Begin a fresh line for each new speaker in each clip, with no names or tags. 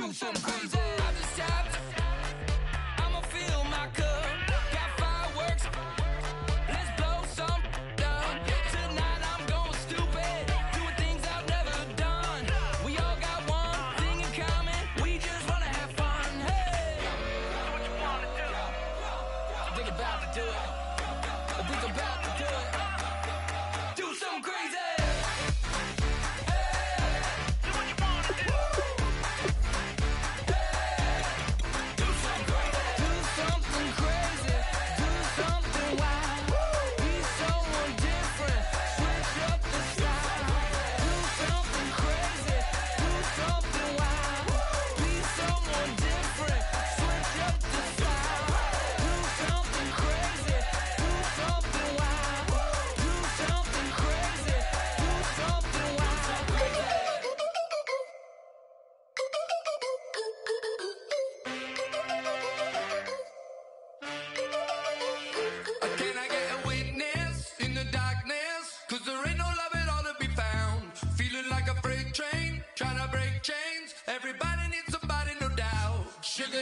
do something crazy. I just tapped, I'ma fill my cup. Got fireworks, let's blow some up. Tonight I'm going stupid, doing things I've never done. We all got one thing in common, we just wanna have fun. Hey, do what you wanna do. Think about to do it. Think about to do it. Do something crazy.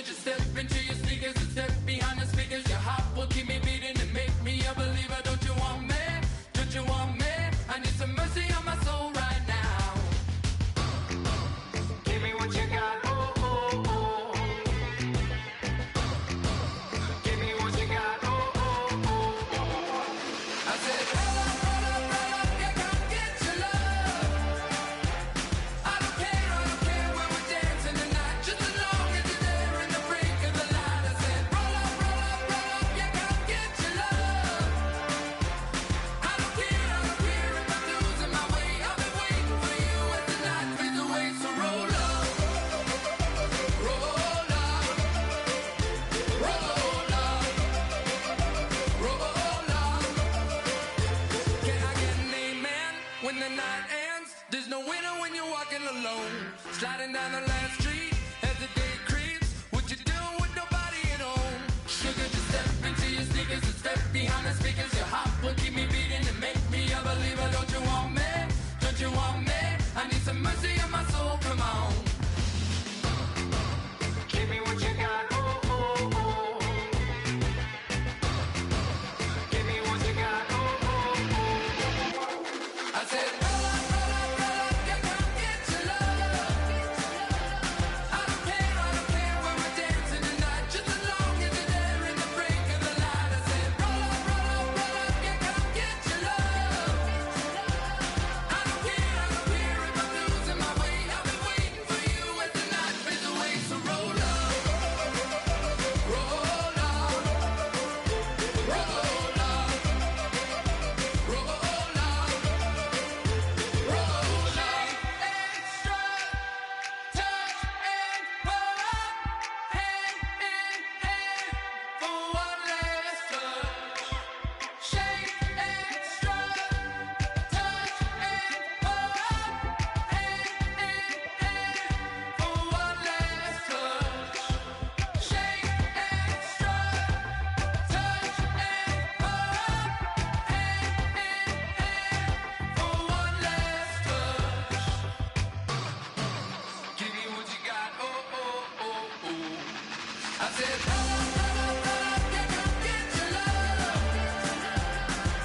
Just step into your sneakers and step behind the speakers. Your heart will keep me beating and make me a believer. Don't you want me? Don't you want me? I need some mercy on my soul right now. Give me what you got. Oh, oh, oh. Give me what you got. Oh, oh, oh, oh. I said, roll up, roll up, roll up. Yeah, come get your love. I don't care when we're dancing tonight. Just as long as you're there in the break of the light. I said, roll up, roll up, roll up. Yeah, come get your love. I don't care if I'm losing my way. I've been waiting for you as the night fades away. So roll up, roll up, roll up, roll up. Can I get an amen when the night ends? There's no winner when you're walking alone. Sliding down the last street as the day creeps. What you doing with nobody at home? Sugar, just step into your sneakers and step behind the speakers. Your heart will keep me beating and make me a believer. Don't you want me? Don't you want me? I need some mercy on my soul. Come on. Give me what you got. Oh, oh, oh. Give me what you got. Oh, oh, oh. I said, roll up, roll up, roll up. Yeah, come get your love. I don't care when we're dancing tonight. Just as long as you're there in the break of the light. I said, roll up, roll up, roll up. Yeah, come get your love. I don't care if I'm losing my way. I've been waiting for you as the night fades away. So roll up, roll up, roll up, roll up, roll up. Extra, touch and pull up, hand in hand for one last touch. Shake extra, touch and pull up, hand in hand for one last touch. Shake extra, touch and pull up, hand in hand for one last touch. Give me what you got. Oh, oh, oh, oh. I said, roll up, roll up, roll up. Yeah, come get your love.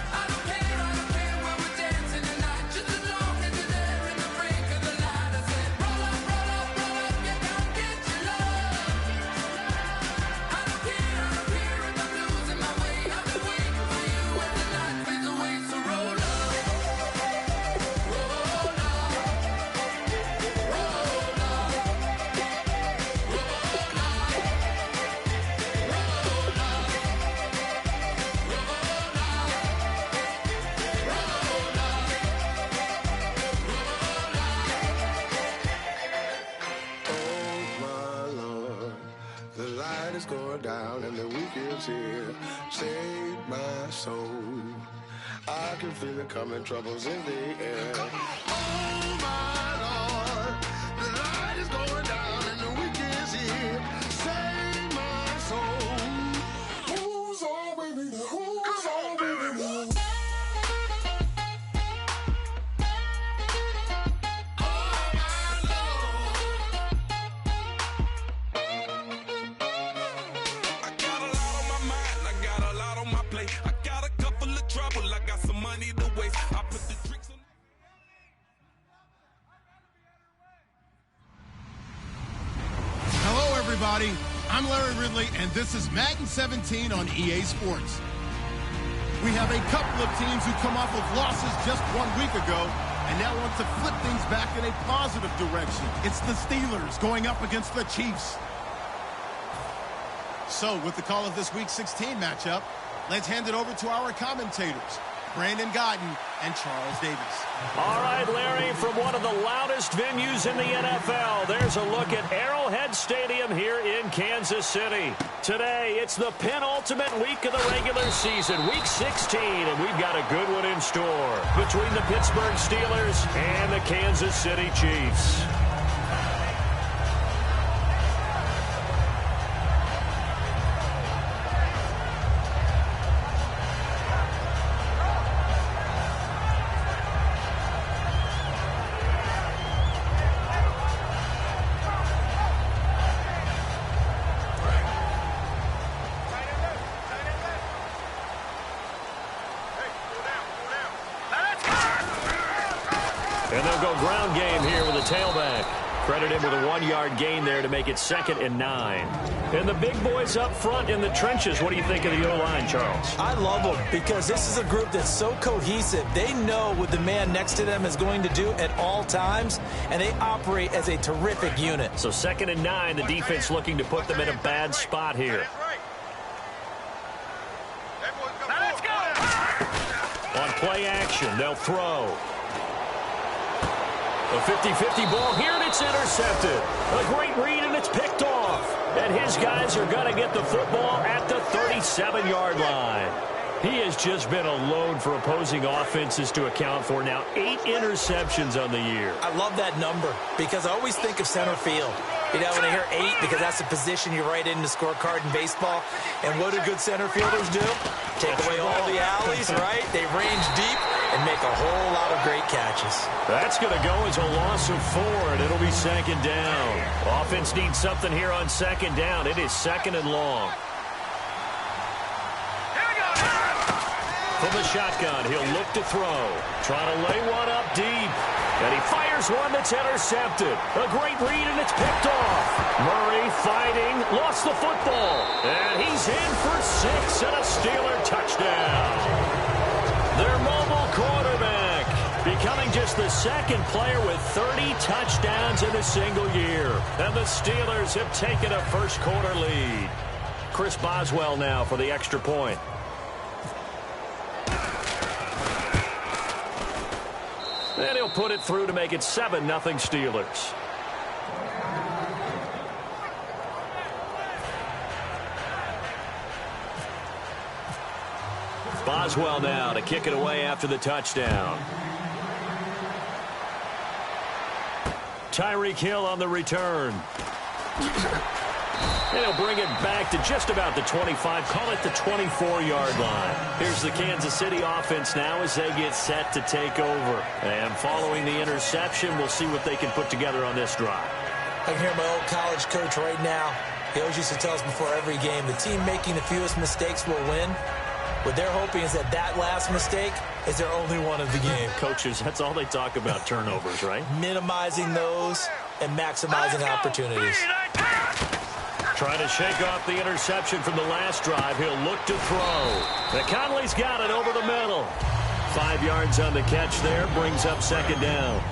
I don't care when we're dancing tonight. Just as long as you're there in the break of the light. I said, roll up, roll up, roll up. Yeah, come get your love. I don't care if I'm losing my way. I've been waiting for you as the night fades away. So roll up, roll up, roll up, roll
Oh my Lord, the light is going down and the weekend's here. Save my soul. I can feel it coming, troubles in the air. Oh my Lord, the light is going down and the weekend's here. Save my soul. Who's on, baby? Who's on, baby?
everybody. I'm Larry Ridley, and this is Madden 17 on EA Sports. We have a couple of teams who come off of losses just 1 week ago and now want to flip things back in a positive direction. It's the Steelers going up against the Chiefs. So, with the call of this Week 16 matchup, let's hand it over to our commentators, Brandon Guyton and Charles Davis.
All right, Larry, from one of the loudest venues in the NFL, there's a look at Arrowhead Stadium here in Kansas City. Today, it's the penultimate week of the regular season, Week 16, and we've got a good one in store between the Pittsburgh Steelers and the Kansas City Chiefs. And they'll go ground game here with a tailback. Credit him with a 1-yard gain there to make it 2nd and 9. And the big boys up front in the trenches. What do you think of the O-line, Charles?
I love them because this is a group that's so cohesive. They know what the man next to them is going to do at all times, and they operate as a terrific unit.
So 2nd and 9, the defense looking to put them in a bad spot here. On play action, they'll throw. A 50-50 ball here, and it's intercepted. A great read, and it's picked off. And his guys are going to get the football at the 37-yard line. He has just been a load for opposing offenses to account for. Now 8 interceptions on the year.
I love that number because I always think of center field. You know, when I hear 8, because that's the position you write in the scorecard in baseball. And what do good center fielders do? Take away all the alleys, right? They range deep and make a whole lot of great catches. That's
going to go as a loss of 4, and it'll be 2nd down. Offense needs something here on 2nd down. It is 2nd and long. From the shotgun, he'll look to throw. Trying to lay one up deep. And he fires one that's intercepted. A great read, and it's picked off. Murray fighting, lost the football. And he's in for 6 and a Steeler touchdown. Their mobile quarterback becoming just the 2nd player with 30 touchdowns in a single year. And the Steelers have taken a first-quarter lead. Chris Boswell now for the extra point. And he'll put it through to make it 7-0 Steelers. Boswell now to kick it away after the touchdown. Tyreek Hill on the return. And he'll bring it back to just about the 25, call it the 24-yard line. Here's the Kansas City offense now as they get set to take over. And following the interception, we'll see what they can put together on this drive.
I can hear my old college coach right now. He always used to tell us before every game, the team making the fewest mistakes will win. What they're hoping is that last mistake is their only one of the game.
Coaches, that's all they talk about, turnovers, right?
Minimizing those and maximizing opportunities.
Trying to shake off the interception from the last drive. He'll look to throw. McConley's got it over the middle. 5 yards on the catch there. Brings up 2nd down.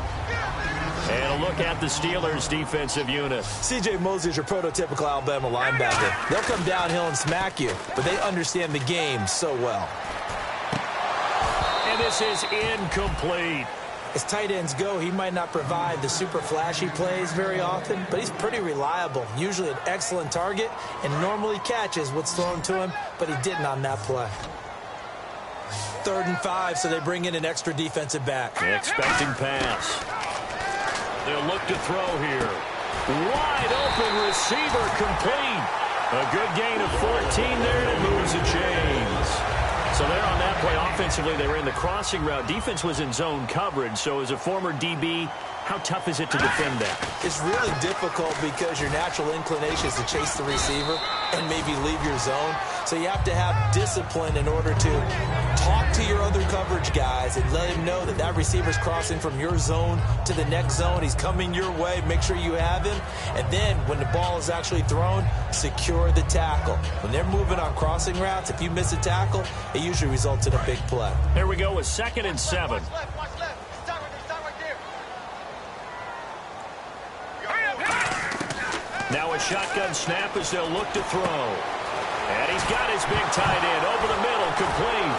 And a look at the Steelers' defensive unit.
C.J. Mosley's your prototypical Alabama linebacker. They'll come downhill and smack you, but they understand the game so well.
And this is incomplete.
As tight ends go, he might not provide the super flashy plays very often, but he's pretty reliable. Usually an excellent target and normally catches what's thrown to him, but he didn't on that play. 3rd and 5, so they bring in an extra defensive back.
Expecting pass. They'll look to throw here. Wide open receiver complete. A good gain of 14 there, and it moves the chains. So there on that play, offensively, they ran the crossing route. Defense was in zone coverage, so as a former DB, How tough is it to defend that?
It's really difficult because your natural inclination is to chase the receiver and maybe leave your zone. So you have to have discipline in order to talk to your other coverage guys and let him know that that receiver's crossing from your zone to the next zone. He's coming your way. Make sure you have him. And then when the ball is actually thrown, secure the tackle. When they're moving on crossing routes, if you miss a tackle, it usually results in a big play.
Here we go with 2nd and 7. Now a shotgun snap as they'll look to throw. And he's got his big tight end over the middle, complete.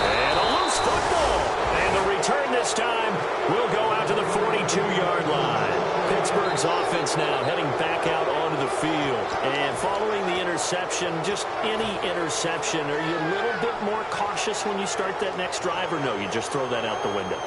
And a loose football. And the return this time will go out to the 42-yard line. Pittsburgh's offense now heading back out onto the field. And following the interception, just any interception, are you a little bit more cautious when you start that next drive, or no, you just throw that out the window?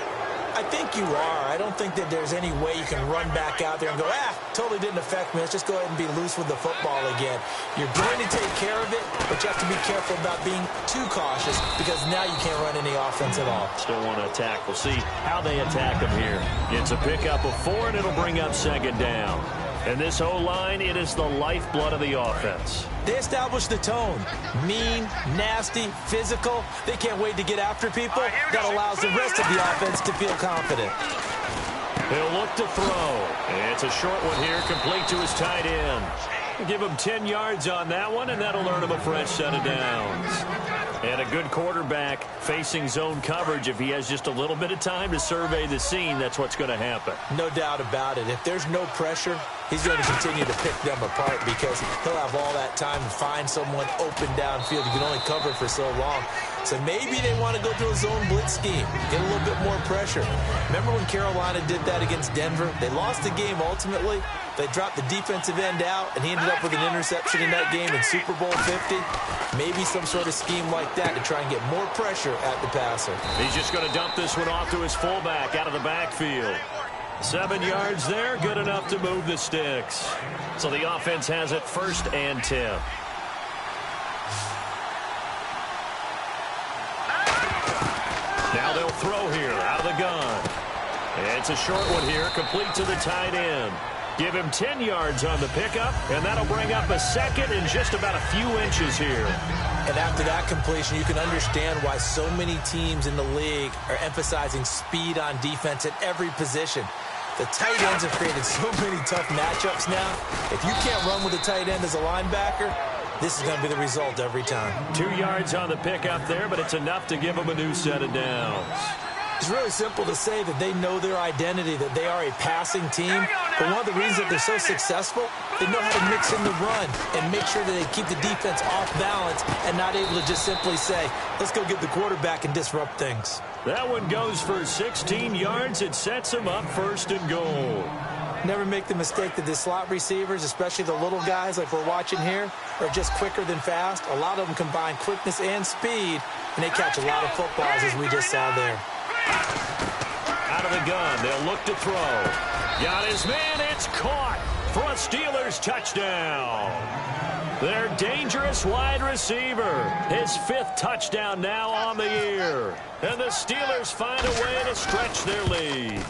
I think you are. I don't think that there's any way you can run back out there and go, totally didn't affect me. Let's just go ahead and be loose with the football again. You're going to take care of it, but you have to be careful about being too cautious because now you can't run any offense at all.
Still want to attack. We'll see how they attack them here. It's a pickup of 4, and it'll bring up 2nd down. And this O-line, it is the lifeblood of the offense.
They establish the tone. Mean, nasty, physical. They can't wait to get after people. That allows the rest of the offense to feel confident.
He'll look to throw. It's a short one here, complete to his tight end. Give him 10 yards on that one, and that'll earn him a fresh set of downs. And a good quarterback facing zone coverage. If he has just a little bit of time to survey the scene, that's what's going to happen.
No doubt about it. If there's no pressure, he's going to continue to pick them apart because he'll have all that time to find someone open downfield. You can only cover for so long. So maybe they want to go to a zone blitz scheme, get a little bit more pressure. Remember when Carolina did that against Denver? They lost the game ultimately. They dropped the defensive end out, and he ended up with an interception in that game in Super Bowl 50. Maybe some sort of scheme like that to try and get more pressure at the passer.
He's just going to dump this one off to his fullback out of the backfield. 7 yards there, good enough to move the sticks. So the offense has it 1st and 10. Now they'll throw here out of the gun. It's a short one here, complete to the tight end. Give him 10 yards on the pickup, and that'll bring up a 2nd and just about a few inches here.
And after that completion, you can understand why so many teams in the league are emphasizing speed on defense at every position. The tight ends have created so many tough matchups now. If you can't run with a tight end as a linebacker, this is going to be the result every time.
2 yards on the pickup there, but it's enough to give them a new set of downs.
It's really simple to say that they know their identity, that they are a passing team. But one of the reasons that they're so successful, they know how to mix in the run and make sure that they keep the defense off balance and not able to just simply say, let's go get the quarterback and disrupt things.
That one goes for 16 yards. It sets them up 1st and goal.
Never make the mistake that the slot receivers, especially the little guys like we're watching here, are just quicker than fast. A lot of them combine quickness and speed, and they catch a lot of footballs as we just saw there.
Out of the gun, they'll look to throw. Got his man, it's caught for a Steelers touchdown. Their dangerous wide receiver, his 5th touchdown now on the year. And the Steelers find a way to stretch their lead.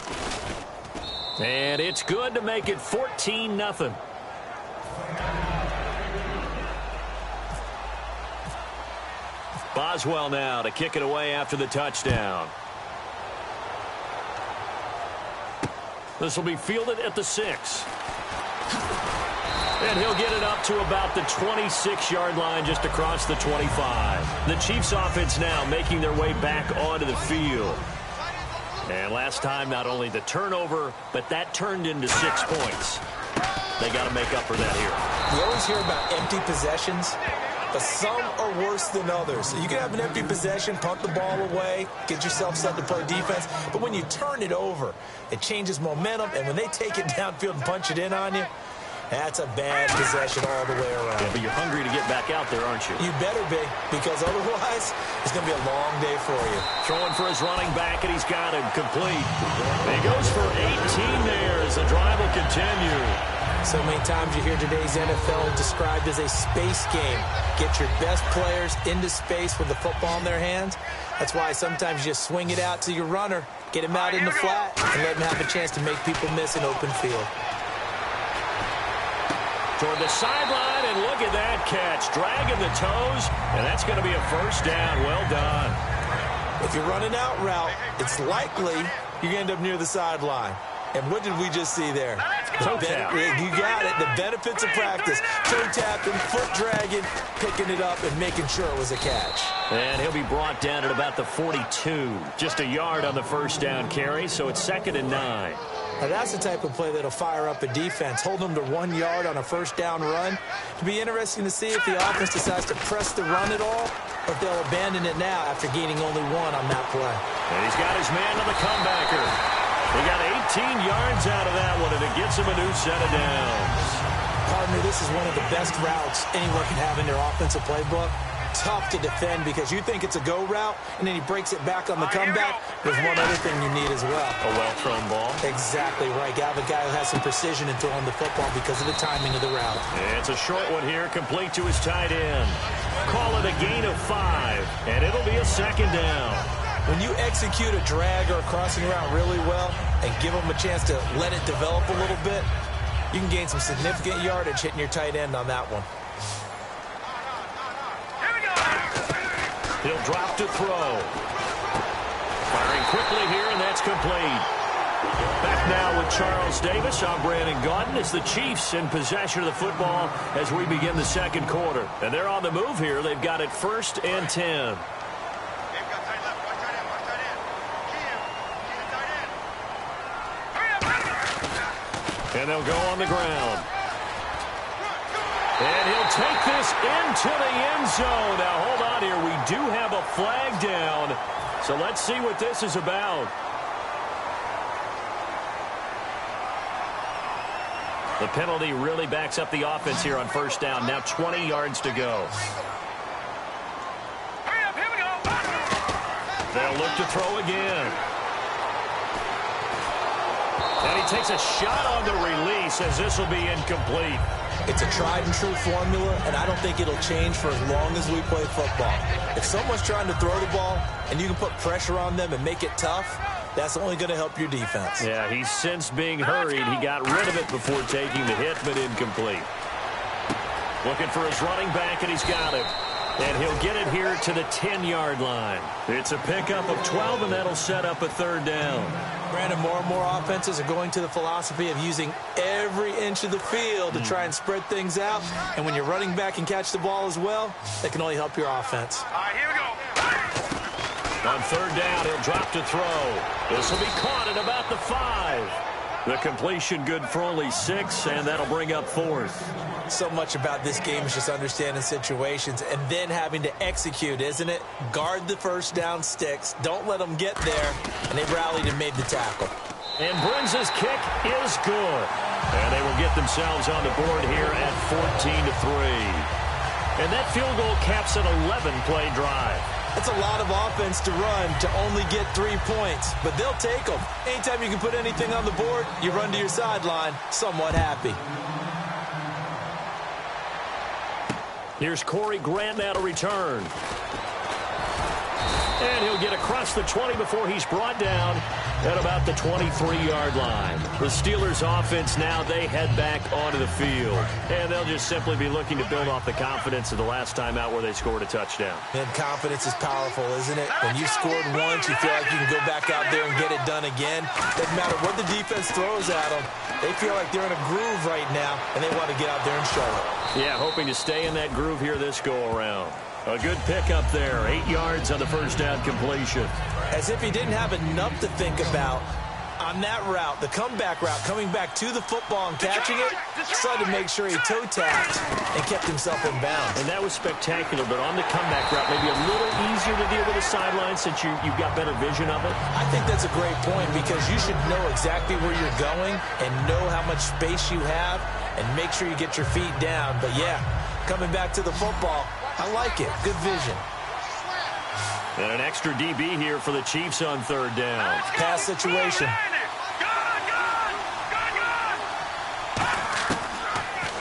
And it's good to make it 14-0. Boswell now to kick it away after the touchdown. This will be fielded at the 6. And he'll get it up to about the 26-yard line just across the 25. The Chiefs offense now making their way back onto the field. And last time, not only the turnover, but that turned into 6 points. They got to make up for that here.
You always hear about empty possessions, but some are worse than others. You can have an empty possession, punt the ball away, get yourself set to play defense, but when you turn it over, it changes momentum, and when they take it downfield and punch it in on you, that's a bad possession all the way around.
Yeah, but you're hungry to get back out there, aren't you?
You better be, because otherwise, it's going to be a long day for you.
Throwing for his running back, and he's got him complete. And he goes for 18 there as the drive will continue.
So many times you hear today's NFL described as a space game. Get your best players into space with the football in their hands. That's why sometimes you just swing it out to your runner, Get him out in the flat and let him have a chance to make people miss an open field.
Toward the sideline, and look at that catch. Dragging the toes, and that's going to be a first down. Well done.
If you're running out route, it's likely you're going to end up near the sideline. And what did we just see there?
Toe tap.
You got it. The benefits of practice. Toe tapping, foot dragging, picking it up, and making sure it was a catch.
And he'll be brought down at about the 42. Just a yard on the first down carry, so it's 2nd and 9.
Now, that's the type of play that'll fire up a defense. Hold them to 1 yard on a first down run. It'll be interesting to see if the offense decides to press the run at all, or if they'll abandon it now after gaining only 1 on that play.
And he's got his man on the comebacker. He got 18 yards out of that one, and it gets him a new set of downs.
Partner, this is one of the best routes anyone can have in their offensive playbook. Tough to defend because you think it's a go route, and then he breaks it back on the comeback. There's one other thing you need as well.
A well-thrown ball.
Exactly right. You have a guy who has some precision in throwing the football because of the timing of the route.
It's a short one here, complete to his tight end. Call it a gain of 5, and it'll be a 2nd down.
When you execute a drag or a crossing route really well and give them a chance to let it develop a little bit, you can gain some significant yardage hitting your tight end on that one.
He'll drop to throw. Firing quickly here, and that's complete. Back now with Charles Davis. I'm Brandon Gaudin. It's the Chiefs in possession of the football as we begin the second quarter. And they're on the move here. They've got it 1st and 10. And they'll go on the ground. And he'll take this into the end zone. Now, hold on here. We do have a flag down. So let's see what this is about. The penalty really backs up the offense here on first down. Now 20 yards to go. They'll look to throw again. And he takes a shot on the release as this will be incomplete.
It's a tried-and-true formula, and I don't think it'll change for as long as we play football. If someone's trying to throw the ball and you can put pressure on them and make it tough, that's only going to help your defense.
Yeah, he's since being hurried. He got rid of it before taking the hit, but incomplete. Looking for his running back, and he's got it. And he'll get it here to the 10-yard line. It's a pickup of 12, and that'll set up a 3rd down.
Brandon, more and more offenses are going to the philosophy of using every inch of the field to try and spread things out. And when your running back can catch the ball as well, that can only help your offense.
All right, here we go.
On 3rd down, he'll drop to throw. This will be caught at about the 5. The completion good for only 6, and that'll bring up 4th.
So much about this game is just understanding situations and then having to execute, isn't it? Guard the first down sticks. Don't let them get there. And they rallied and made the tackle.
And Brenz's kick is good. And they will get themselves on the board here at 14-3. And that field goal caps an 11-play drive.
That's a lot of offense to run to only get 3 points, but they'll take them. Anytime you can put anything on the board, you run to your sideline somewhat happy.
Here's Corey Grant now to return. And he'll get across the 20 before he's brought down at about the 23-yard line. The Steelers offense now, they head back onto the field. And they'll just simply be looking to build off the confidence of the last time out where they scored a touchdown.
And confidence is powerful, isn't it? When you scored once, you feel like you can go back out there and get it done again. Doesn't matter what the defense throws at them. They feel like they're in a groove right now, and they want to get out there and show it.
Yeah, hoping to stay in that groove here this go-around. A good pickup there. 8 yards on the first down completion.
As if he didn't have enough to think about on that route, the comeback route, coming back to the football and catching it, decided to make sure he toe-tapped and kept himself in bounds.
And that was spectacular, but on the comeback route, maybe a little easier to deal with the sideline since you've got better vision of it.
I think that's a great point because you should know exactly where you're going and know how much space you have and make sure you get your feet down. But, yeah, coming back to the football, I like it. Good vision.
And an extra DB here for the Chiefs on 3rd down.
Pass situation.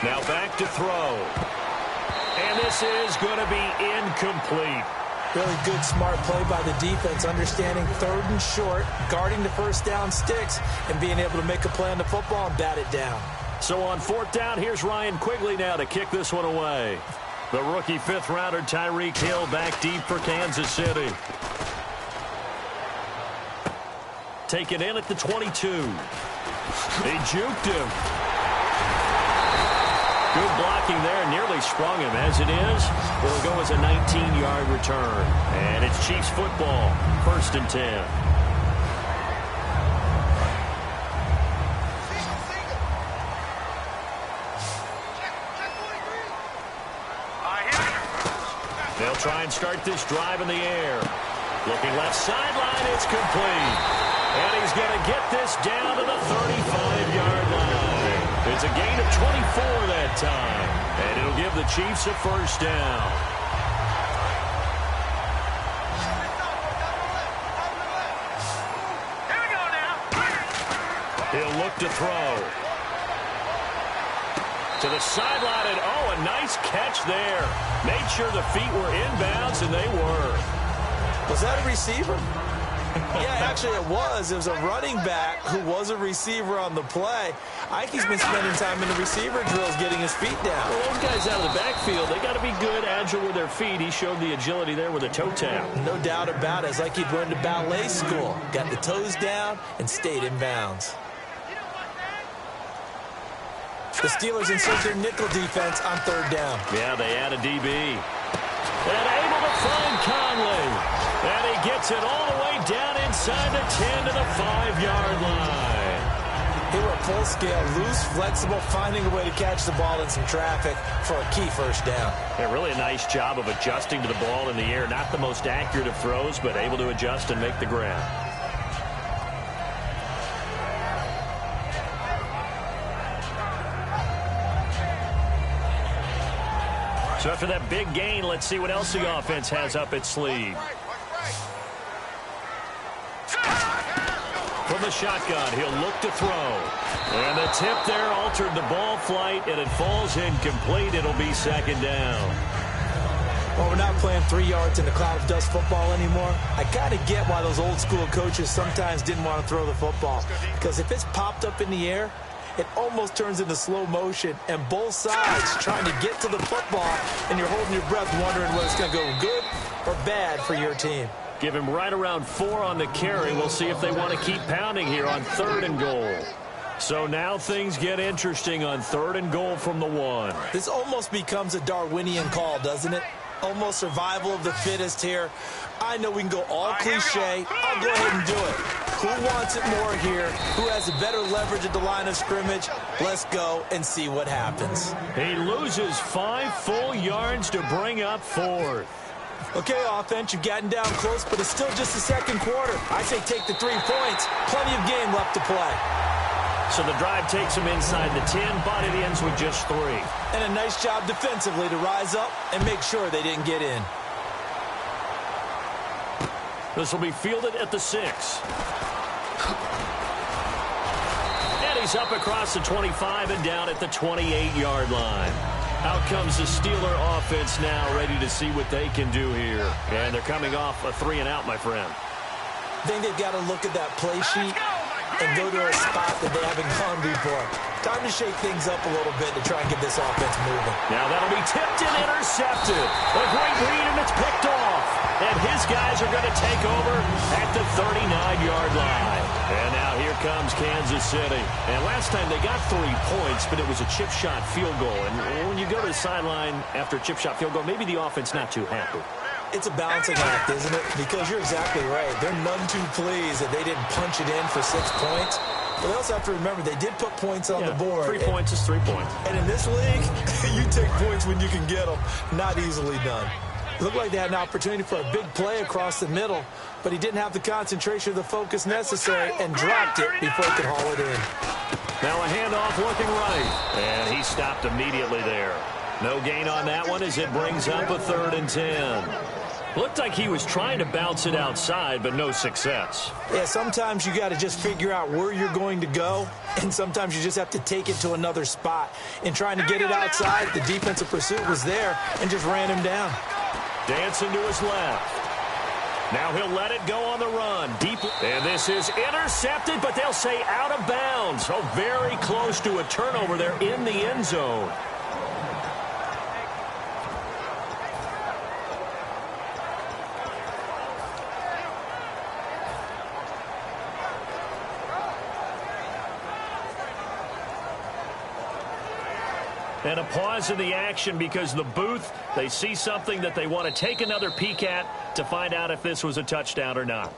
Now back to throw. And this is going to be incomplete.
Really good, smart play by the defense, understanding third and short, guarding the first down sticks, and being able to make a play on the football and bat it down.
So on fourth down, here's Ryan Quigley now to kick this one away. The rookie fifth-rounder Tyreek Hill back deep for Kansas City. Taken in at the 22. They juked him. Good blocking there, nearly sprung him. As it is, it'll go as a 19-yard return. And it's Chiefs football, 1st and 10. They'll try and start this drive in the air. Looking left sideline, it's complete. And he's going to get this down to the 35-yard line. It's a gain of 24 that time. And it'll give the Chiefs a first down.
Here we go now.
He'll look to throw. To the sideline, and a nice catch there. Made sure the feet were inbounds, and they were.
Was that a receiver? Yeah, actually it was. It was a running back who was a receiver on the play. Ike's been spending time in the receiver drills getting his feet down.
Well, those guys out of the backfield, they got to be good, agile with their feet. He showed the agility there with a toe tap.
No doubt about it. It's like he'd went to ballet school. Got the toes down and stayed in bounds. The Steelers insert their nickel defense on third down.
Yeah, they add a DB. And able to find Conley. And he gets it all the way down inside the 10 to the 5-yard line.
They were full scale, loose, flexible, finding a way to catch the ball in some traffic for a key first down.
Yeah, really a nice job of adjusting to the ball in the air. Not the most accurate of throws, but able to adjust and make the grab. So after that big gain, let's see what else the offense has up its sleeve. From the shotgun, he'll look to throw. And the tip there altered the ball flight, and it falls incomplete. It'll be second down.
Well, we're not playing 3 yards in a cloud of dust football anymore. I kind of get why those old school coaches sometimes didn't want to throw the football. Because if it's popped up in the air, it almost turns into slow motion, and both sides trying to get to the football, and you're holding your breath wondering whether it's going to go good or bad for your team.
Give him right around 4 on the carry. We'll see if they want to keep pounding here on 3rd and goal. So now things get interesting on 3rd and goal from the 1.
This almost becomes a Darwinian call, doesn't it? Almost survival of the fittest here. I know we can go all cliche. I'll go ahead and do it. Who wants it more here? Who has a better leverage at the line of scrimmage? Let's go and see what happens.
He loses 5 full yards to bring up 4th.
Okay, offense, you've gotten down close, but it's still just the second quarter. I say take the 3 points. Plenty of game left to play.
So the drive takes him inside the 10, but it ends with just 3.
And a nice job defensively to rise up and make sure they didn't get in.
This will be fielded at the 6. And he's up across the 25 and down at the 28-yard line. Out comes the Steeler offense now, ready to see what they can do here. And they're coming off a 3-and-out, my friend.
I think they've got to look at that play sheet and go to a spot that they haven't gone before. Time to shake things up a little bit to try and get this offense moving.
Now that'll be tipped and intercepted. A great read, and it's picked off. And his guys are going to take over at the 39-yard line. And now here comes Kansas City. And last time they got 3 points, but it was a chip shot field goal. And when you go to the sideline after a chip shot field goal, maybe the offense not too happy.
It's a balancing act, isn't it? Because you're exactly right. They're none too pleased that they didn't punch it in for 6 points. But they also have to remember they did put points on the board.
3 points is 3 points.
And in this league, you take points when you can get them. Not easily done. It looked like they had an opportunity for a big play across the middle, but he didn't have the concentration or the focus necessary and dropped it before he could haul it in.
Now a handoff looking right. And he stopped immediately there. No gain on that one as it brings up a 3rd and 10. Looked like he was trying to bounce it outside, but no success.
Yeah, sometimes you got to just figure out where you're going to go, and sometimes you just have to take it to another spot. In trying to get it outside, the defensive pursuit was there and just ran him down.
Dancing to his left. Now he'll let it go on the run. Deep. And this is intercepted, but they'll say out of bounds. Oh, very close to a turnover there in the end zone. And a pause in the action because the booth, they see something that they want to take another peek at to find out if this was a touchdown or not.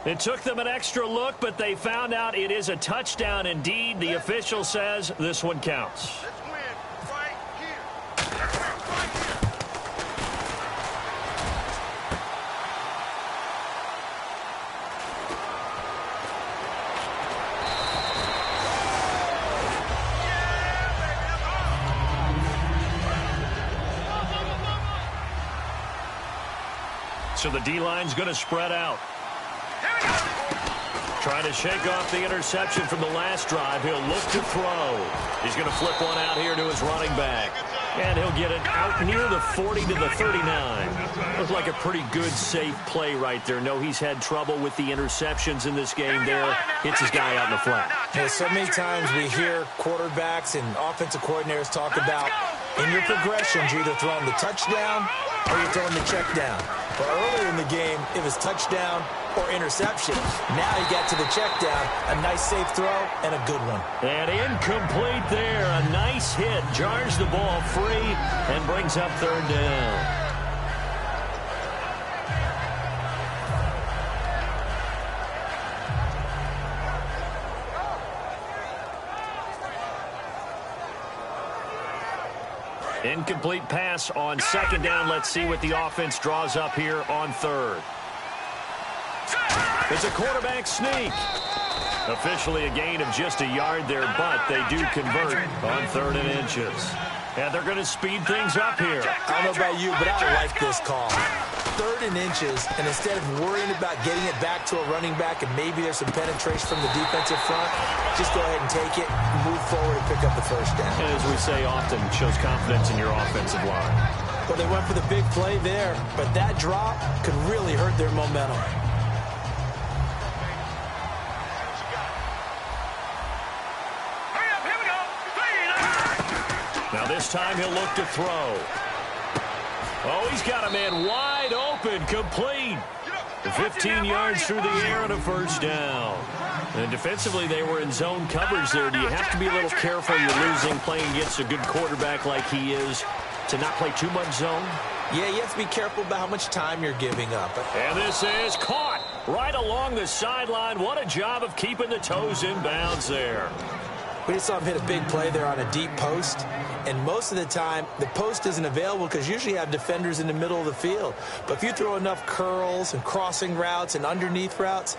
It took them an extra look, but they found out it is a touchdown indeed. The official says this one counts. So the D-line's going to spread out. Trying to shake off the interception from the last drive. He'll look to throw. He's going to flip one out here to his running back. And he'll get it out near the 40 to the 39. Looks like a pretty good, safe play right there. No, he's had trouble with the interceptions in this game there. Hits his guy out in the flat.
Hey, so many times we hear quarterbacks and offensive coordinators talk about in your progressions, you're either throwing the touchdown or you're throwing the check down. But earlier in the game, it was touchdown or interception. Now he got to the check down, a nice safe throw, and a good one.
And incomplete there. A nice hit. Jars the ball free and brings up third down. Incomplete pass on second down. Let's see what the offense draws up here on third. It's a quarterback sneak. Officially a gain of just a yard there, but they do convert on 3rd and inches. And they're going to speed things up here.
I don't know about you, but I don't like this call. 3rd and inches, and instead of worrying about getting it back to a running back and maybe there's some penetration from the defensive front, just go ahead and take it, move forward, and pick up the first down.
And as we say often, shows confidence in your offensive line.
Well, they went for the big play there, but that drop could really hurt their momentum.
Now this time he'll look to throw. Oh, he's got a man wide open, complete. 15 yards through the air and a first down. And defensively, they were in zone coverage there. Do you have to be a little careful? You're losing, playing against a good quarterback like he is, to not play too much zone?
Yeah, you have to be careful about how much time you're giving up.
And this is caught right along the sideline. What a job of keeping the toes in bounds there.
We just saw him hit a big play there on a deep post, and most of the time the post isn't available because usually you have defenders in the middle of the field. But if you throw enough curls and crossing routes and underneath routes,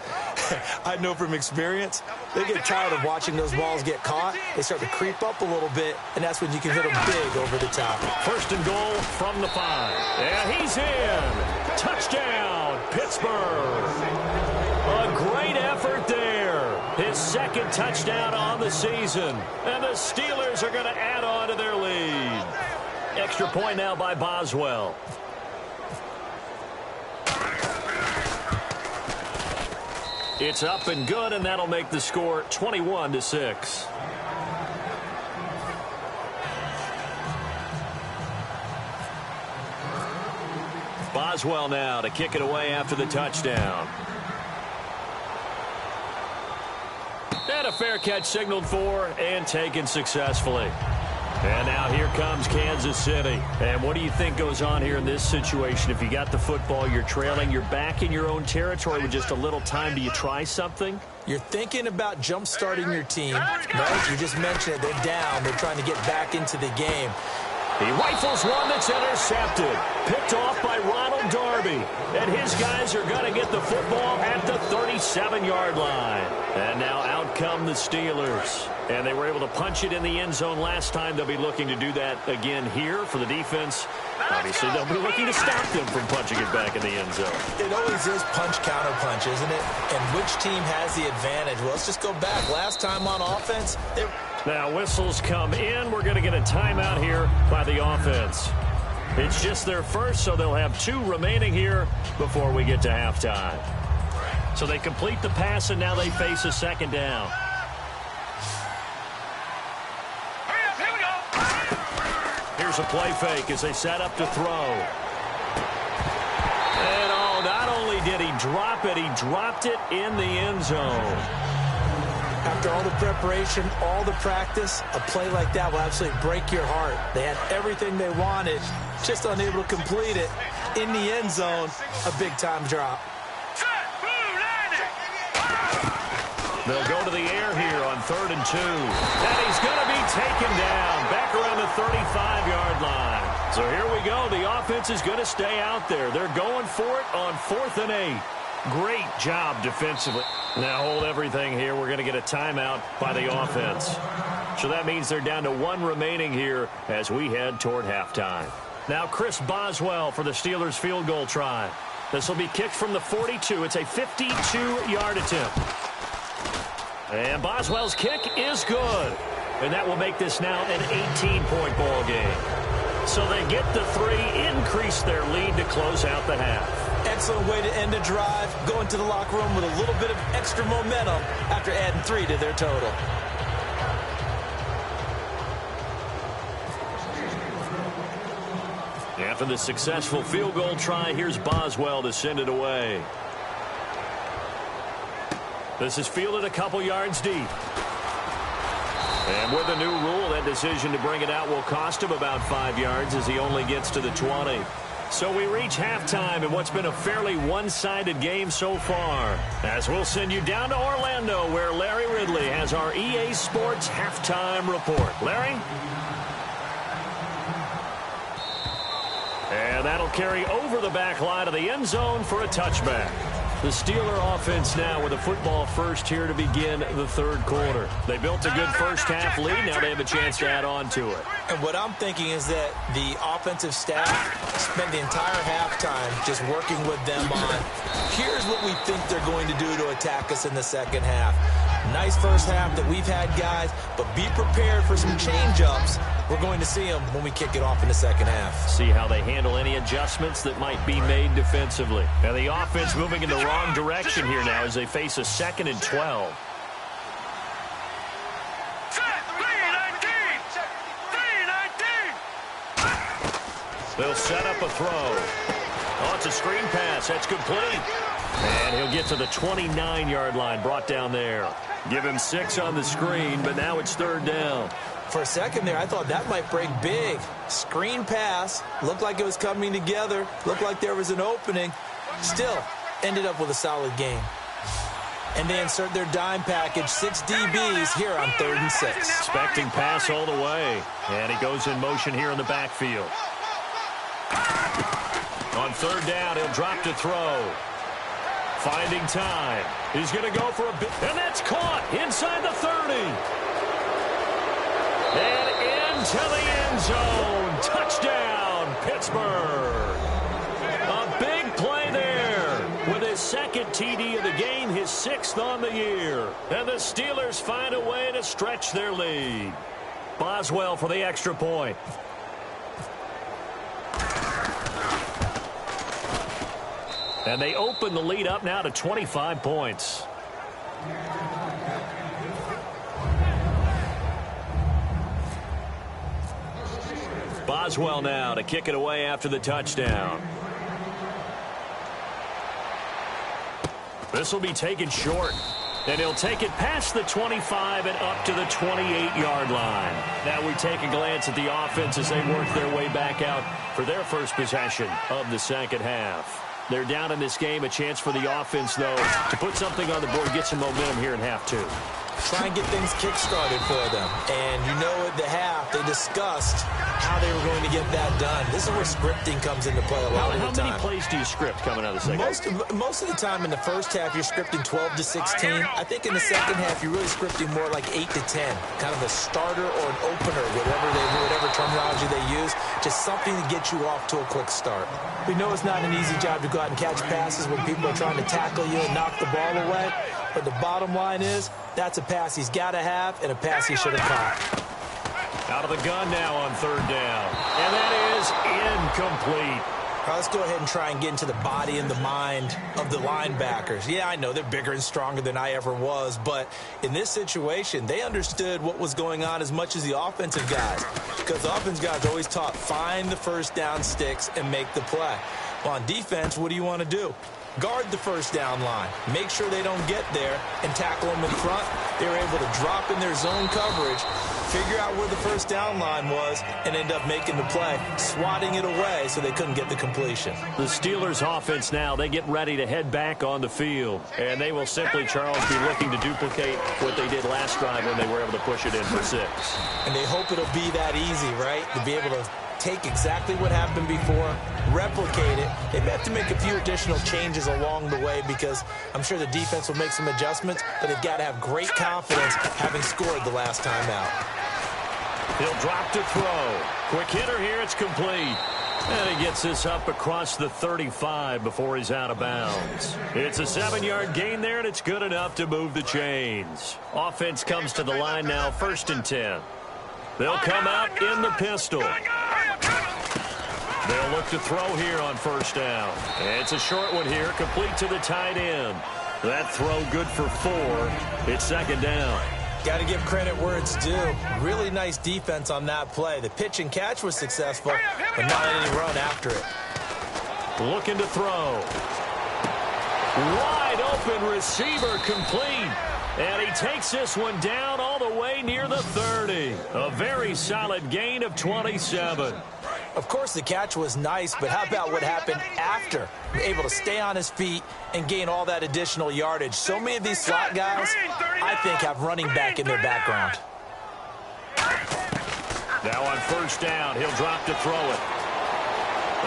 I know from experience, they get tired of watching those balls get caught. They start to creep up a little bit, and that's when you can hit them big over the top.
1st and goal from the 5. And he's in. Touchdown, Pittsburgh. A great effort there. His 2nd touchdown on the season. And the Steelers are going to add on to their lead. Extra point now by Boswell. It's up and good, and that'll make the score 21-6. Boswell now to kick it away after the touchdown. And a fair catch signaled for and taken successfully. And now here comes Kansas City. And what do you think goes on here in this situation? If you got the football, you're trailing, you're back in your own territory with just a little time. Do you try something?
You're thinking about jump-starting your team, right? You just mentioned it. They're down. They're trying to get back into the game.
He rifles one that's intercepted. Picked off by Ronald Darby. And his guys are going to get the football at the 37-yard line. And now out come the Steelers. And they were able to punch it in the end zone last time. They'll be looking to do that again here for the defense. Obviously, they'll be looking to stop them from punching it back in the end zone.
It always is punch-counter-punch, isn't it? And which team has the advantage? Well, let's just go back. Last time on offense,
Now whistles come in. We're going to get a timeout here by the offense. It's just their first, so they'll have 2 remaining here before we get to halftime. So they complete the pass, and now they face a second down. Here's a play fake as they set up to throw. And not only did he drop it, he dropped it in the end zone.
After all the preparation, all the practice, a play like that will absolutely break your heart. They had everything they wanted, just unable to complete it. In the end zone, a big-time drop.
They'll go to the air here on 3rd and 2. And he's going to be taken down back around the 35-yard line. So here we go. The offense is going to stay out there. They're going for it on 4th and 8. Great job defensively. Now hold everything here. We're going to get a timeout by the offense. So that means they're down to 1 remaining here as we head toward halftime. Now Chris Boswell for the Steelers field goal try. This will be kicked from the 42. It's a 52-yard attempt. And Boswell's kick is good. And that will make this now an 18-point ball game. So they get the 3, increase their lead to close out the half.
Excellent way to end a drive, go into the locker room with a little bit of extra momentum after adding 3 to their total.
After the successful field goal try, here's Boswell to send it away. This is fielded a couple yards deep. And with the new rule, that decision to bring it out will cost him about 5 yards as he only gets to the 20. So we reach halftime in what's been a fairly one-sided game so far. As we'll send you down to Orlando, where Larry Ridley has our EA Sports halftime report. Larry? And that'll carry over the back line of the end zone for a touchback. The Steeler offense now with a football first here to begin the 3rd quarter. They built a good first half lead. Now they have a chance to add on to it.
And what I'm thinking is that the offensive staff spent the entire halftime just working with them on, here's what we think they're going to do to attack us in the second half. Nice first half that we've had, guys, but be prepared for some change-ups. We're going to see them when we kick it off in the second half.
See how they handle any adjustments that might be made defensively. And the offense moving in the wrong direction here now as they face a 2nd and 12. They'll set up a throw. Oh, it's a screen pass. That's complete. And he'll get to the 29-yard line, brought down there. Give him 6 on the screen, but now it's 3rd down.
For a second there, I thought that might break big. Screen pass. Looked like it was coming together. Looked like there was an opening. Still, ended up with a solid game. And they insert their dime package, 6 DBs here on 3rd and 6.
Expecting pass all the way. And he goes in motion here in the backfield. On 3rd down, he'll drop to throw. Finding time. He's going to go for a bit. And that's caught inside the 30. And into the end zone. Touchdown, Pittsburgh. A big play there with his 2nd TD of the game, his 6th on the year. And the Steelers find a way to stretch their lead. Boswell for the extra point. And they open the lead up now to 25 points. Boswell now to kick it away after the touchdown. This will be taken short. And he'll take it past the 25 and up to the 28-yard line. Now we take a glance at the offense as they work their way back out for their first possession of the second half. They're down in this game. A chance for the offense, though, to put something on the board, get some momentum here in half 2.
Try and get things kick-started for them. And you know at the half, they discussed how they were going to get that done. This is where scripting comes into play a lot of the time.
How many plays do you script coming out of the second half?
Most of the time in the first half, you're scripting 12 to 16. I think in the second half, you're really scripting more like 8 to 10. Kind of a starter or an opener, whatever terminology they use. Just something to get you off to a quick start. We know it's not an easy job to go out and catch passes when people are trying to tackle you and knock the ball away. But the bottom line is, that's a pass he's got to have and a pass he should have caught.
Out of the gun now on third down. And that is incomplete.
All right, let's go ahead and try and get into the body and the mind of the linebackers. Yeah, I know they're bigger and stronger than I ever was, but in this situation, they understood what was going on as much as the offensive guys, because the offensive guys are always taught, find the first down sticks and make the play. Well, on defense, what do you want to do? Guard the first down line. Make sure they don't get there and tackle them in front. They were able to drop in their zone coverage, figure out where the first down line was, and end up making the play, swatting it away so they couldn't get the completion.
The Steelers offense now, they get ready to head back on the field. And they will simply, Charles, be looking to duplicate what they did last drive when they were able to push it in for 6.
And they hope it'll be that easy, right? To be able to take exactly what happened before, replicate it. They may have to make a few additional changes along the way because I'm sure the defense will make some adjustments, but they've got to have great confidence having scored the last time out.
He'll drop to throw. Quick hitter here, it's complete. And he gets this up across the 35 before he's out of bounds. It's a 7-yard gain there, and it's good enough to move the chains. Offense comes to the line now, 1st and 10. They'll come out in the pistol. They'll look to throw here on 1st down. It's a short one here, complete to the tight end. That throw good for 4. It's 2nd down.
Got to give credit where it's due. Really nice defense on that play. The pitch and catch was successful, but not any run after it.
Looking to throw. Wide open receiver complete. And he takes this one down all the way near the 30. A very solid gain of 27.
Of course, the catch was nice, but how about what happened after? Able to stay on his feet and gain all that additional yardage. So many of these slot guys, I think, have running back in their background.
Now on 1st down, he'll drop to throw it.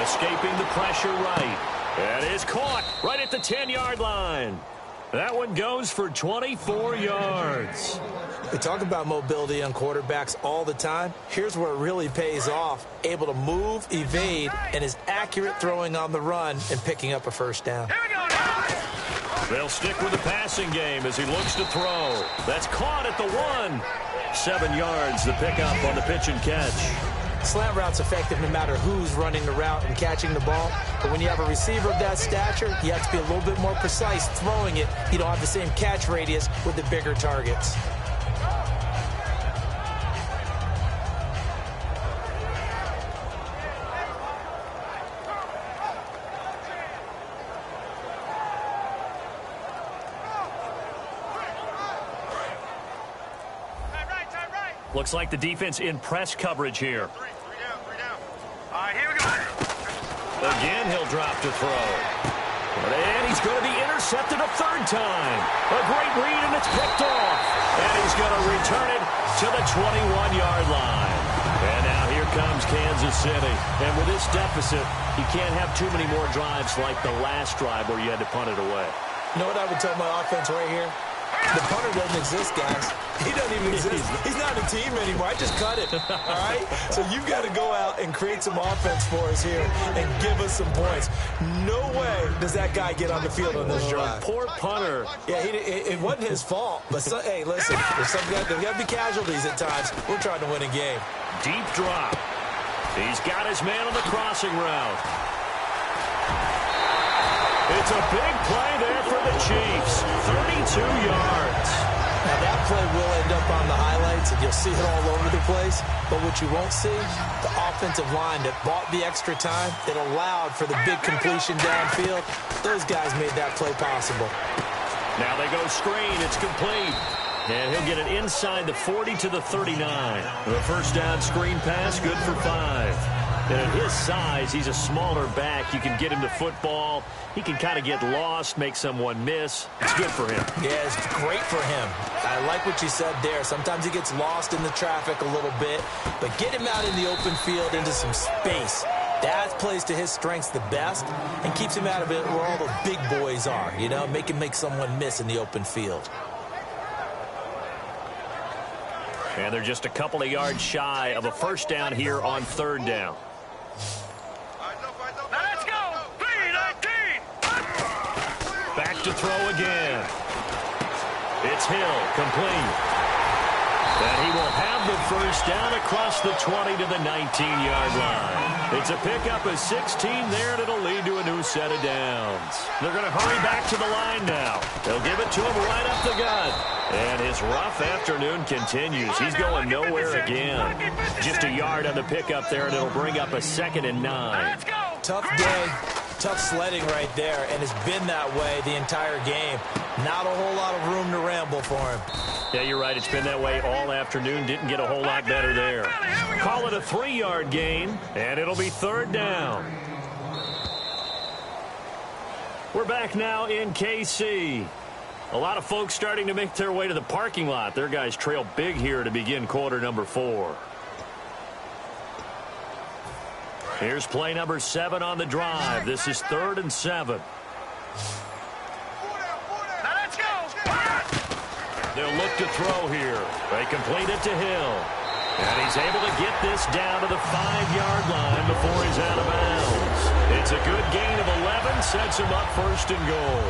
Escaping the pressure right. And is caught right at the 10-yard line. That one goes for 24 yards.
We talk about mobility on quarterbacks all the time. Here's where it really pays off. Able to move, evade, and is accurate throwing on the run and picking up a 1st down.
They'll stick with the passing game as he looks to throw. That's caught at the 1. 7 yards, the pickup on the pitch and catch.
Slant route's effective no matter who's running the route and catching the ball. But when you have a receiver of that stature, you have to be a little bit more precise throwing it. You don't have the same catch radius with the bigger targets.
Looks like the defense in press coverage here.
Three down. All right, here we go.
Again, he'll drop to throw. And he's going to be intercepted a 3rd time. A great read, and it's picked off. And he's going to return it to the 21-yard line. And now here comes Kansas City. And with this deficit, you can't have too many more drives like the last drive where you had to punt it away.
You know what I would tell my offense right here? The punter doesn't exist, guys. He doesn't even exist. He's not a team anymore. I just cut it, all right? So you've got to go out and create some offense for us here and give us some points. No way does that guy get on the field on this drive.
Poor punter.
Yeah, it wasn't his fault. But, hey, listen, there's got to be casualties at times. We're trying to win a game.
Deep drop. He's got his man on the crossing route. It's a big play there for the Chiefs. 32 yards.
Now, that play will end up on the highlights, and you'll see it all over the place. But what you won't see, the offensive line that bought the extra time, that allowed for the big completion downfield, those guys made that play possible.
Now they go screen. It's complete. And he'll get it inside the 40 to the 39. The 1st down screen pass, good for 5. And at his size, he's a smaller back. You can get him the football. He can kind of get lost, make someone miss. It's good for him.
Yeah, it's great for him. I like what you said there. Sometimes he gets lost in the traffic a little bit, but get him out in the open field into some space. That plays to his strengths the best and keeps him out of it where all the big boys are, you know, make him make someone miss in the open field.
And they're just a couple of yards shy of a 1st down here on 3rd down.
Now let's go. 3-19.
Back to throw again. It's Hill, complete. And he will have the first down across the 20 to the 19-yard line. It's a pickup of 16 there, and it'll lead to a new set of downs. They're going to hurry back to the line now. They'll give it to him right up the gut. And his rough afternoon continues. He's going nowhere again. Just a yard on the pickup there, and it'll bring up a 2nd and 9.
Tough day, tough sledding right there, and it's been that way the entire game. Not a whole lot of room to ramble for him.
Yeah, you're right. It's been that way all afternoon. Didn't get a whole lot better there. Call it a 3-yard gain, and it'll be 3rd down. We're back now in KC. A lot of folks starting to make their way to the parking lot. Their guys trail big here to begin quarter number 4. Here's play number 7 on the drive. This is 3rd and 7. They'll look to throw here. They complete it to Hill. And he's able to get this down to the 5-yard line before he's out of bounds. It's a good gain of 11, sets him up 1st and goal.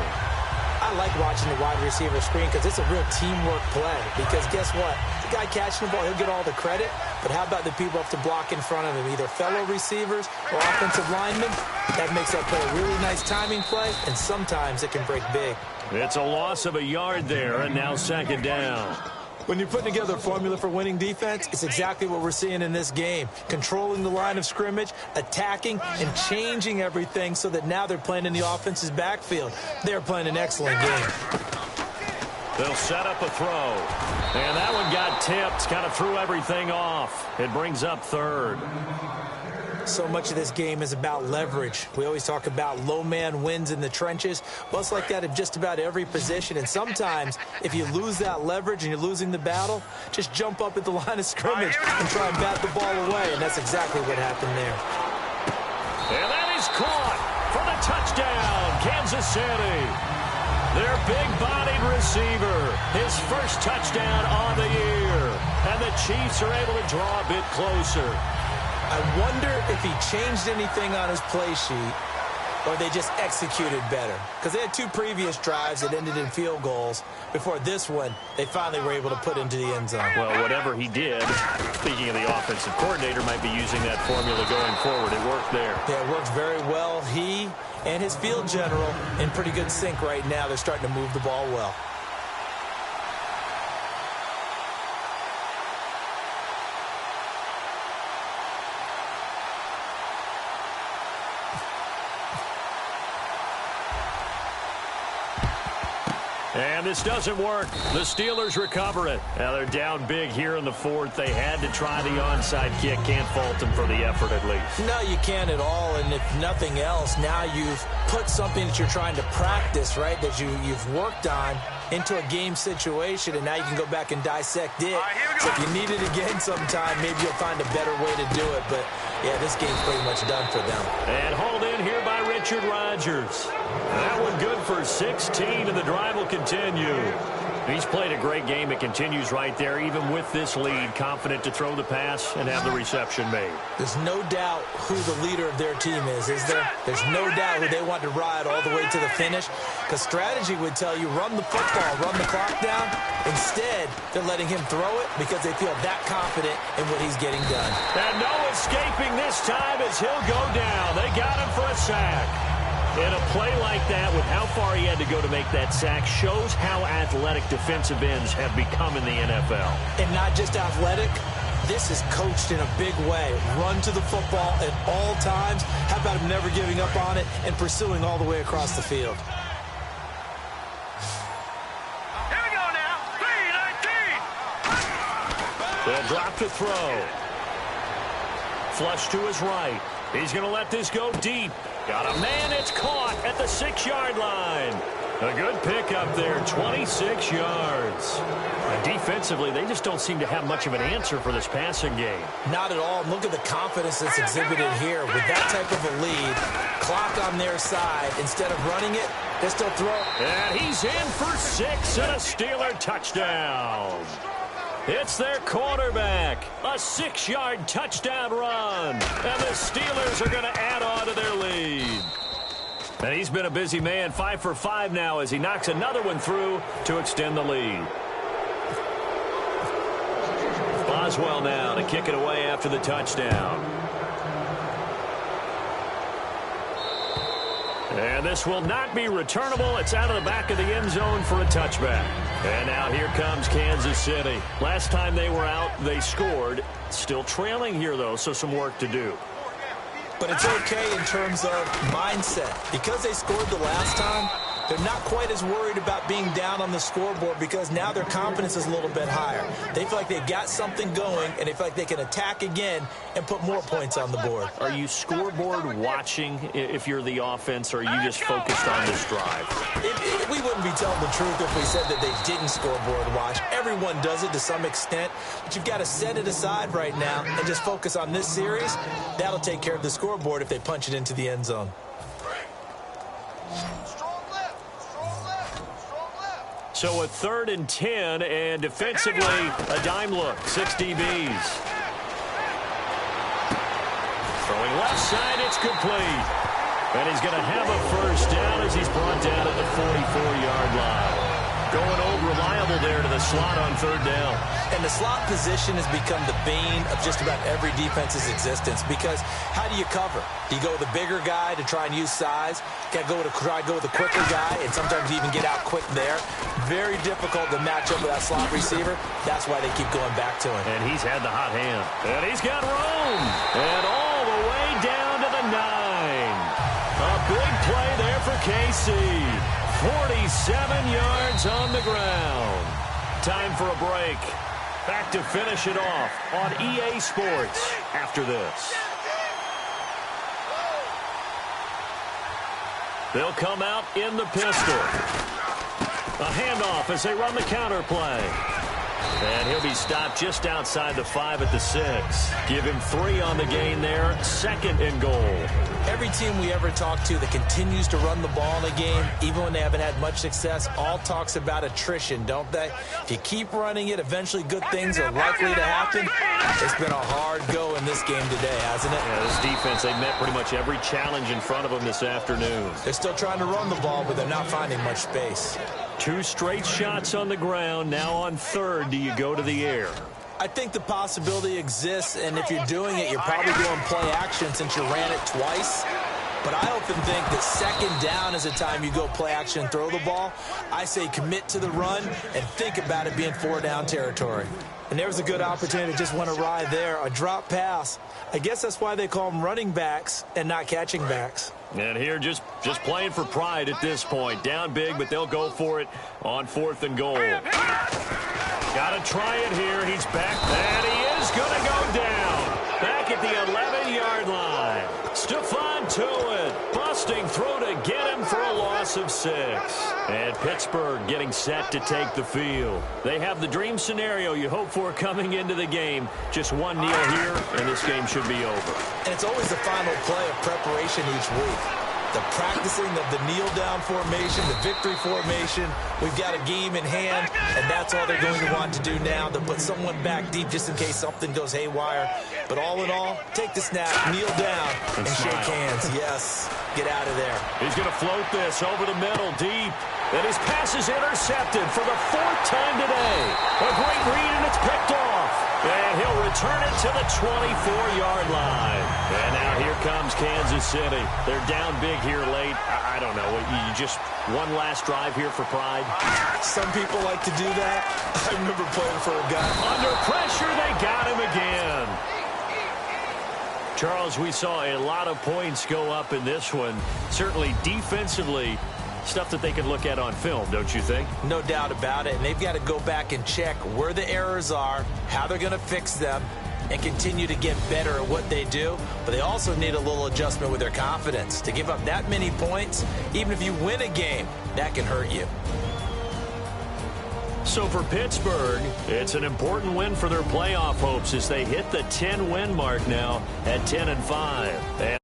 I like watching the wide receiver screen because it's a real teamwork play. Because guess what? The guy catching the ball, he'll get all the credit. But how about the people have to block in front of him, either fellow receivers or offensive linemen? That makes that play a really nice timing play, and sometimes it can break big.
It's a loss of a yard there, and now 2nd down.
When you're putting together a formula for winning defense, it's exactly what we're seeing in this game. Controlling the line of scrimmage, attacking, and changing everything so that now they're playing in the offense's backfield. They're playing an excellent game.
They'll set up a throw. And that one got tipped, kind of threw everything off. It brings up 3rd.
So much of this game is about leverage. We always talk about low man wins in the trenches. Well, it's like that in just about every position. And sometimes, if you lose that leverage and you're losing the battle, just jump up at the line of scrimmage and try and bat the ball away. And that's exactly what happened there.
And that is caught for the touchdown, Kansas City. Their big-bodied receiver, his first touchdown on the year. And the Chiefs are able to draw a bit closer.
I wonder if he changed anything on his play sheet or they just executed better. Because they had 2 previous drives that ended in field goals. Before this one, they finally were able to put into the end zone.
Well, whatever he did, speaking of the offensive coordinator, might be using that formula going forward. It worked there.
Yeah, it worked very well. He and his field general in pretty good sync right now. They're starting to move the ball well.
And this doesn't work. The Steelers recover it. Now they're down big here in the 4th. They had to try the onside kick. Can't fault them for the effort at least.
No, you can't at all. And if nothing else, now you've put something that you're trying to practice, right, that you've worked on into a game situation, and now you can go back and dissect it. So if you need it again sometime, maybe you'll find a better way to do it. But, yeah, this game's pretty much done for them.
And hauled in here by Richard Rodgers. That one good for 16, and the drive will continue. He's played a great game. It continues right there, even with this lead, confident to throw the pass and have the reception made.
There's no doubt who the leader of their team is there? There's no doubt who they want to ride all the way to the finish, because strategy would tell you run the football, run the clock down. Instead, they're letting him throw it because they feel that confident in what he's getting done.
And no escaping this time as he'll go down. They got him for a sack. In a play like that, with how far he had to go to make that sack, shows how athletic defensive ends have become in the NFL.
And not just athletic, this is coached in a big way. Run to the football at all times. How about him never giving up on it and pursuing all the way across the field?
Here we go now. 3-19.
They'll drop to throw. Flush to his right. He's going to let this go deep. Got a man, it's caught at the 6-yard line. A good pickup there, 26 yards. And defensively, they just don't seem to have much of an answer for this passing game.
Not at all. Look at the confidence that's exhibited here. With that type of a lead, clock on their side, instead of running it, they still throw.
And he's in for 6 and a Steeler touchdown. It's their quarterback. A 6-yard touchdown run. And the Steelers are going to add on to their lead. And he's been a busy man, 5 for 5 now as he knocks another one through to extend the lead. Boswell now to kick it away after the touchdown. And this will not be returnable. It's out of the back of the end zone for a touchback. And now here comes Kansas City. Last time they were out, they scored. Still trailing here, though, so some work to do.
But it's okay in terms of mindset. Because they scored the last time, they're not quite as worried about being down on the scoreboard because now their confidence is a little bit higher. They feel like they've got something going, and they feel like they can attack again and put more points on the board.
Are you scoreboard watching if you're the offense, or are you just focused on this drive?
We wouldn't be telling the truth if we said that they didn't scoreboard watch. Everyone does it to some extent, but you've got to set it aside right now and just focus on this series. That'll take care of the scoreboard if they punch it into the end zone.
So a 3rd and 10, and defensively, a dime look. 6 DBs. Throwing left side, it's complete. And he's going to have a first down as he's brought down at the 44-yard line. Going old reliable there to the slot on 3rd down.
And the slot position has become the bane of just about every defense's existence because how do you cover? Do you go with a bigger guy to try and use size? Got to try to go with a quicker guy and sometimes even get out quick there. Very difficult to match up with that slot receiver. That's why they keep going back to him.
And he's had the hot hand. And he's got room. And all the way down to the 9. A big play there for KC. 47 yards on the ground. Time for a break. Back to finish it off on EA Sports after this. They'll come out in the pistol. A handoff as they run the counter play. And he'll be stopped just outside the 5 at the 6. Give him 3 on the gain there. 2nd and goal.
Every team we ever talk to that continues to run the ball in a game, even when they haven't had much success, all talks about attrition, don't they? If you keep running it, eventually good things are likely to happen. It's been a hard go in this game today, hasn't it?
Yeah, this defense, they've met pretty much every challenge in front of them this afternoon.
They're still trying to run the ball, but they're not finding much space.
2 straight shots on the ground. Now on 3rd, do you go to the air?
I think the possibility exists, and if you're doing it, you're probably doing play action since you ran it twice. But I often think that 2nd down is the time you go play action and throw the ball. I say commit to the run and think about it being 4-down territory. And there was a good opportunity to just went awry there, a drop pass. I guess that's why they call them running backs and not catching backs.
And here just playing for pride at this point. Down big, but they'll go for it on 4th and goal. Got to try it here. He's back, and he is going to go down. Back at the 11-yard line. Stephon Tuitt busting through to get him for a loss of 6. And Pittsburgh getting set to take the field. They have the dream scenario you hope for coming into the game. Just one kneel here, and this game should be over.
And it's always the final play of preparation each week. The practicing of the kneel-down formation, the victory formation. We've got a game in hand, and that's all they're going to want to do now, to put someone back deep just in case something goes haywire. But all in all, take the snap, kneel down, and shake hands. Yes, get out of there.
He's going to float this over the middle, deep. And his pass is intercepted for the 4th time today. A great read, and it's picked off. And he'll return it to the 24-yard line. And now here comes Kansas City. They're down big here late. I don't know. You just one last drive here for pride?
Some people like to do that. I remember playing for a guy.
Under pressure, they got him again. Charles, we saw a lot of points go up in this one. Certainly defensively, stuff that they can look at on film, don't you think?
No doubt about it. And they've got to go back and check where the errors are, how they're going to fix them, and continue to get better at what they do. But they also need a little adjustment with their confidence. To give up that many points, even if you win a game, that can hurt you.
So for Pittsburgh, it's an important win for their playoff hopes as they hit the 10-win mark now at 10-5.